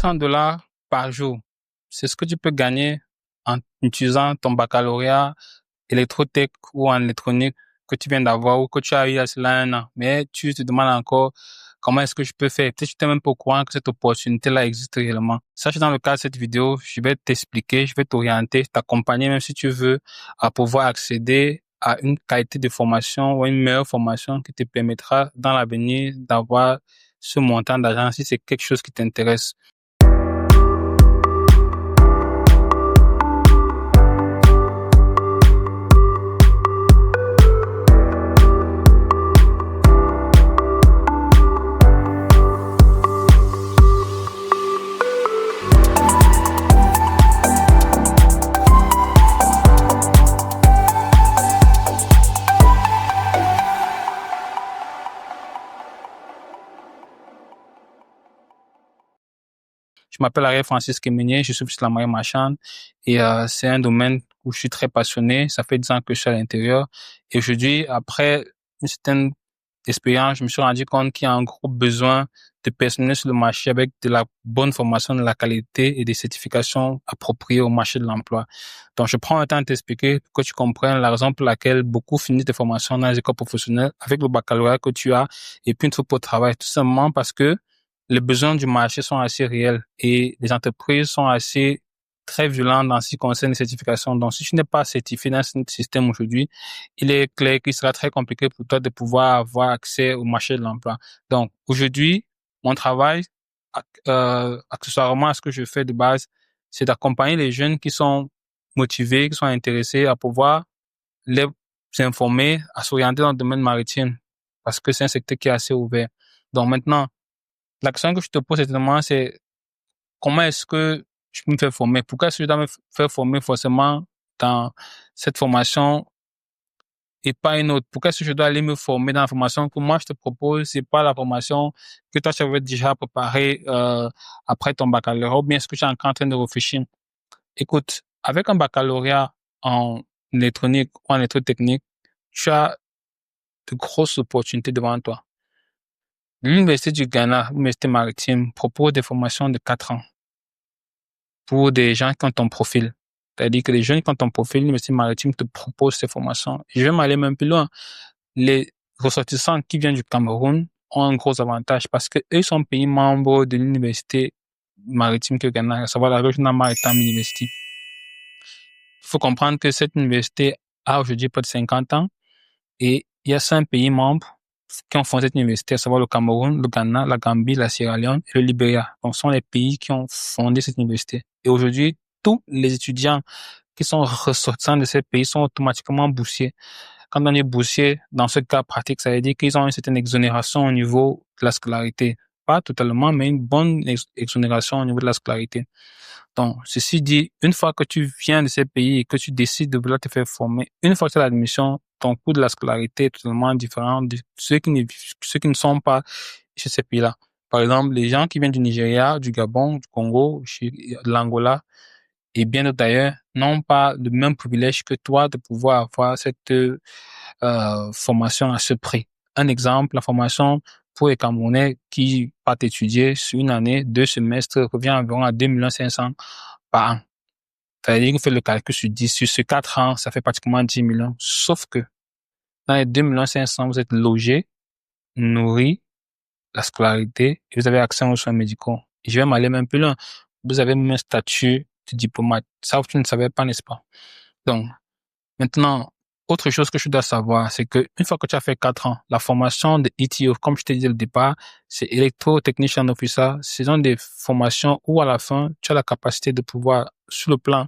$200 par jour. C'est ce que tu peux gagner en utilisant ton baccalauréat électrotech ou en électronique que tu viens d'avoir ou que tu as eu il y a cela 1 an. Mais tu te demandes encore comment est-ce que je peux faire. Peut-être que tu n'es même pas au courant que cette opportunité-là existe réellement. Sache que dans le cadre de cette vidéo, je vais t'expliquer, je vais t'orienter, t'accompagner même si tu veux à pouvoir accéder à une qualité de formation ou une meilleure formation qui te permettra dans l'avenir d'avoir ce montant d'argent si c'est quelque chose qui t'intéresse. Je m'appelle Ariel Francis Kemené, je suis sur la marine marchande et c'est un domaine où je suis très passionné. Ça fait 10 ans que je suis à l'intérieur. Et aujourd'hui, après une certaine expérience, je me suis rendu compte qu'il y a un gros besoin de personnel sur le marché avec de la bonne formation, de la qualité et des certifications appropriées au marché de l'emploi. Donc, je prends le temps de t'expliquer pour que tu comprennes la raison pour laquelle beaucoup finissent des formations dans les écoles professionnelles avec le baccalauréat que tu as et puis une troupe au travail. Tout simplement parce que les besoins du marché sont assez réels et les entreprises sont assez très violentes en ce qui concerne les certifications. Donc, si tu n'es pas certifié dans ce système aujourd'hui, il est clair qu'il sera très compliqué pour toi de pouvoir avoir accès au marché de l'emploi. Donc, aujourd'hui, mon travail, accessoirement à ce que je fais de base, c'est d'accompagner les jeunes qui sont motivés, qui sont intéressés à pouvoir les informer, à s'orienter dans le domaine maritime parce que c'est un secteur qui est assez ouvert. Donc, maintenant, la question que je te pose exactement, c'est comment est-ce que je peux me faire former? Pourquoi est-ce que je dois me faire former forcément dans cette formation et pas une autre? Pourquoi est-ce que je dois aller me former dans la formation que moi je te propose? C'est pas la formation que toi tu avais déjà préparée après ton baccalauréat ou bien est-ce que tu es encore en train de réfléchir? Écoute, avec un baccalauréat en électronique ou en électrotechnique, tu as de grosses opportunités devant toi. L'Université du Ghana, l'Université maritime, propose des formations de 4 ans pour des gens qui ont ton profil. C'est-à-dire que les jeunes qui ont ton profil, l'Université maritime te propose ces formations. Je vais m'aller même plus loin. Les ressortissants qui viennent du Cameroun ont un gros avantage parce que eux sont pays membres de l'Université maritime que Ghana, à savoir la Regional Maritime University. Il faut comprendre que cette université a aujourd'hui près de 50 ans et il y a 5 pays membres qui ont fondé cette université, à savoir le Cameroun, le Ghana, la Gambie, la Sierra Leone et le Libéria. Donc, ce sont les pays qui ont fondé cette université. Et aujourd'hui, tous les étudiants qui sont ressortissants de ces pays sont automatiquement boursiers. Quand on est boursier, dans ce cas pratique, ça veut dire qu'ils ont une certaine exonération au niveau de la scolarité. Pas totalement, mais une bonne exonération au niveau de la scolarité. Donc, ceci dit, une fois que tu viens de ces pays et que tu décides de vouloir te faire former, une fois que tu as l'admission, ton coût de la scolarité est totalement différent de ceux qui ne sont pas chez ces pays-là. Par exemple, les gens qui viennent du Nigeria, du Gabon, du Congo, de l'Angola et bien d'autres d'ailleurs n'ont pas le même privilège que toi de pouvoir avoir cette formation à ce prix. Un exemple, la formation pour les Camerounais qui partent étudier sur une année, 2 semestres, revient environ à 2,5 millions par an. C'est-à-dire qu'on fait le calcul sur 10, sur ce 4 ans, ça fait pratiquement 10 millions. Sauf que dans les 2,5 millions, vous êtes logé, nourri, la scolarité, et vous avez accès aux soins médicaux. Et je vais m'aller même plus loin. Vous avez même un statut de diplomate. Ça, tu ne savais pas, n'est-ce pas? Donc, maintenant, autre chose que je dois savoir, c'est que une fois que tu as fait 4 ans, la formation de ETO, comme je t'ai dit au départ, c'est Electro-Technician Officer. Ce sont des formations où à la fin, tu as la capacité de pouvoir, sur le plan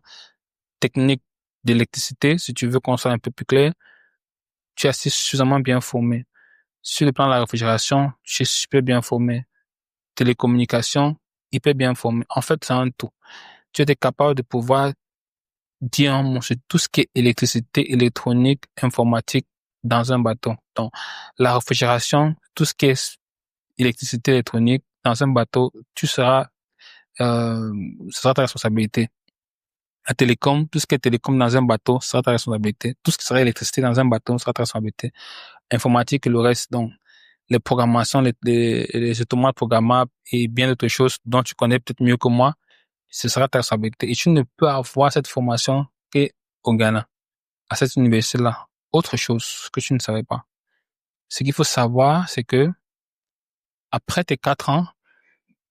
technique d'électricité, si tu veux qu'on soit un peu plus clair, tu es assez suffisamment bien formé. Sur le plan de la réfrigération, tu es super bien formé. Télécommunications, hyper bien formé. En fait, c'est un tout. Tu es capable de pouvoir dire un mot sur tout ce qui est électricité, électronique, informatique dans un bateau. Donc, la réfrigération, tout ce qui est électricité électronique dans un bateau, ce sera ta responsabilité. La télécom, tout ce qui est télécom dans un bateau, ce sera ta responsabilité. Tout ce qui sera électricité dans un bateau, ce sera ta responsabilité. Informatique et le reste, donc, les programmations, les automates programmables et bien d'autres choses dont tu connais peut-être mieux que moi, ce sera ta responsabilité. Et tu ne peux avoir cette formation qu'au Ghana, à cette université-là. Autre chose que tu ne savais pas. Ce qu'il faut savoir, c'est que après tes 4 ans,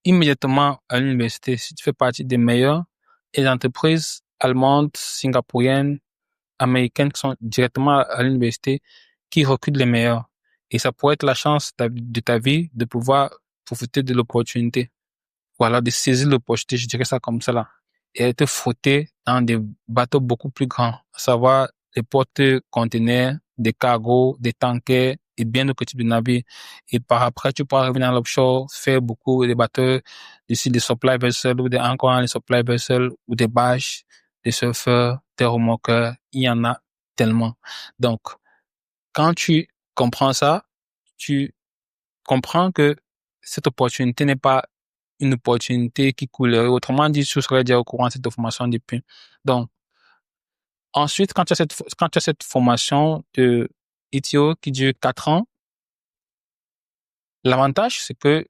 immédiatement à l'université, si tu fais partie des meilleurs, et les entreprises allemandes, singapouriennes, américaines qui sont directement à l'université, qui recrutent les meilleurs. Et ça pourrait être la chance de ta vie de pouvoir profiter de l'opportunité. Voilà, de saisir l'opportunité, je dirais ça comme ça là. Et être frotté dans des bateaux beaucoup plus grands, à savoir des porte-conteneurs, des cargos, des tankers et bien d'autres types de navires. Et par après, tu pourras revenir dans l'offshore, faire beaucoup de bateaux, ici des supply vessels ou des encore des supply vessels ou des barges, des surfeurs, des remorqueurs. Il y en a tellement. Donc, quand tu comprends ça, tu comprends que cette opportunité n'est pas une opportunité qui coulerait. Autrement dit, tu serais déjà au courant de cette formation depuis. Donc, ensuite, quand tu as cette formation de ITO qui dure 4 ans, l'avantage, c'est que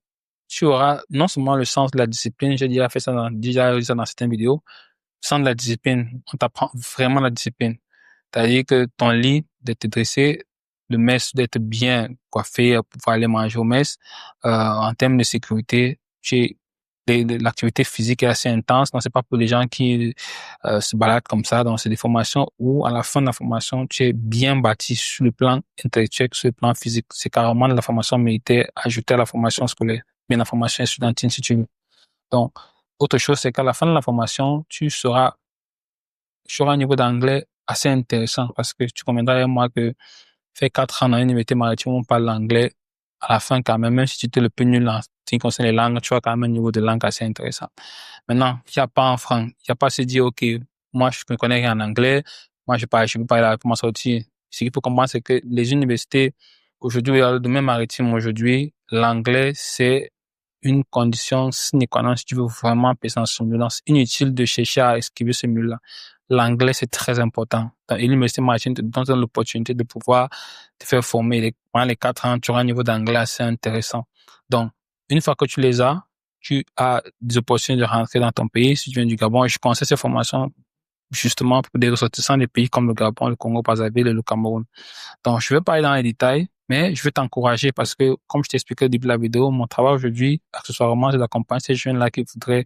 tu auras non seulement le sens de la discipline, j'ai déjà fait ça dans certaines vidéos, le sens de la discipline. On t'apprend vraiment la discipline. C'est-à-dire que ton lit d'être dressé, le mess d'être bien coiffé pour pouvoir aller manger au mess, en termes de sécurité, l'activité physique est assez intense. Donc, c'est pas pour les gens qui se baladent comme ça. Donc, c'est des formations où, à la fin de la formation, tu es bien bâti sur le plan intellectuel, sur le plan physique. C'est carrément de la formation militaire ajoutée à la formation scolaire, bien la formation étudiantine, si tu veux. Donc, autre chose, c'est qu'à la fin de la formation, tu auras un niveau d'anglais assez intéressant parce que tu conviendras avec moi que faire 4 ans dans une université maritime où on parle l'anglais, à la fin, quand même si tu étais le plus nul en ce qui concerne les langues, tu as quand même un niveau de langue assez intéressant. Maintenant, il n'y a pas en France, il n'y a pas à se dire, OK, moi, je ne connais rien en anglais, moi, je peux pas là, comment sortir. Ce qu'il faut comprendre, c'est que les universités, aujourd'hui, dans le domaine maritime, aujourd'hui, l'anglais, c'est une condition sine qua non si tu veux vraiment passer dans ce milieu. C'est inutile de chercher à esquiver ce milieu-là. L'anglais, c'est très important. Dans l'université maritime te donne l'opportunité de pouvoir te faire former. Pendant les 4 ans, tu auras un niveau d'anglais assez intéressant. Donc, une fois que tu les as, tu as des opportunités de rentrer dans ton pays. Si tu viens du Gabon, je conseille ces formations justement pour des ressortissants des pays comme le Gabon, le Congo, Brazzaville et le Cameroun. Donc, je vais pas aller dans les détails, mais je vais t'encourager parce que, comme je t'ai expliqué au début de la vidéo, mon travail aujourd'hui, accessoirement, c'est d'accompagner ces jeunes-là qui voudraient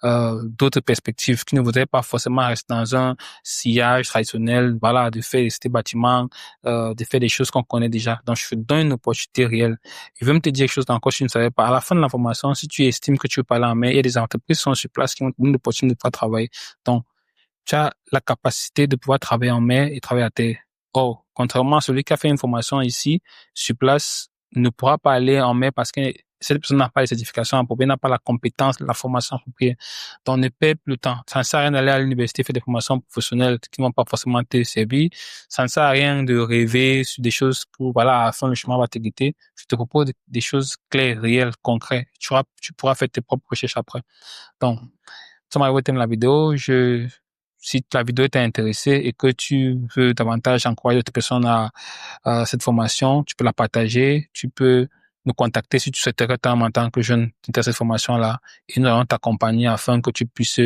d'autres perspectives, qui ne voudraient pas forcément rester dans un sillage traditionnel, voilà, de faire des bâtiments, de faire des choses qu'on connaît déjà. Donc, je te donne une opportunité réelle. Je vais me te dire quelque chose encore si tu ne savais pas. À la fin de la formation, si tu estimes que tu veux parler en mer, il y a des entreprises qui sont sur place qui vont te donner l'opportunité de pouvoir travailler. Donc, tu as la capacité de pouvoir travailler en mer et travailler à terre. Or, contrairement à celui qui a fait une formation ici, sur place, ne pourra pas aller en mer parce que cette personne n'a pas les certifications appropriées, n'a pas la compétence, la formation appropriée. Donc, ne perds plus le temps. Ça ne sert à rien d'aller à l'université faire des formations professionnelles qui ne vont pas forcément te servir. Ça ne sert à rien de rêver sur des choses pour, voilà, à la fin, le chemin va te guider. Je te propose des choses claires, réelles, concrètes. Tu pourras faire tes propres recherches après. Donc, ça m'a été la vidéo. Si la vidéo t'a intéressé et que tu veux davantage encourager d'autres personnes à cette formation, tu peux la partager. Tu peux nous contacter si tu souhaiterais en tant que jeune t'intéresser à cette formation-là et nous allons t'accompagner afin que tu puisses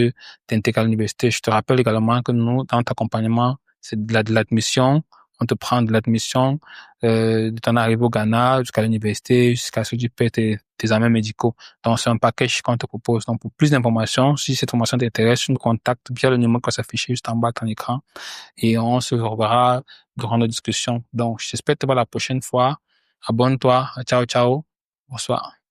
t'intégrer à l'université. Je te rappelle également que nous, dans notre accompagnement, c'est de l'admission. On te prend de l'admission, de ton arrivée au Ghana jusqu'à l'université, jusqu'à ce que tu paies tes examens médicaux. Donc, c'est un package qu'on te propose. Donc, pour plus d'informations, si cette formation t'intéresse, tu nous contactes via le numéro qui va s'afficher juste en bas de ton écran et on se reverra durant la discussion. Donc, j'espère te voir la prochaine fois. Abonne-toi. Ciao, ciao. Bonsoir.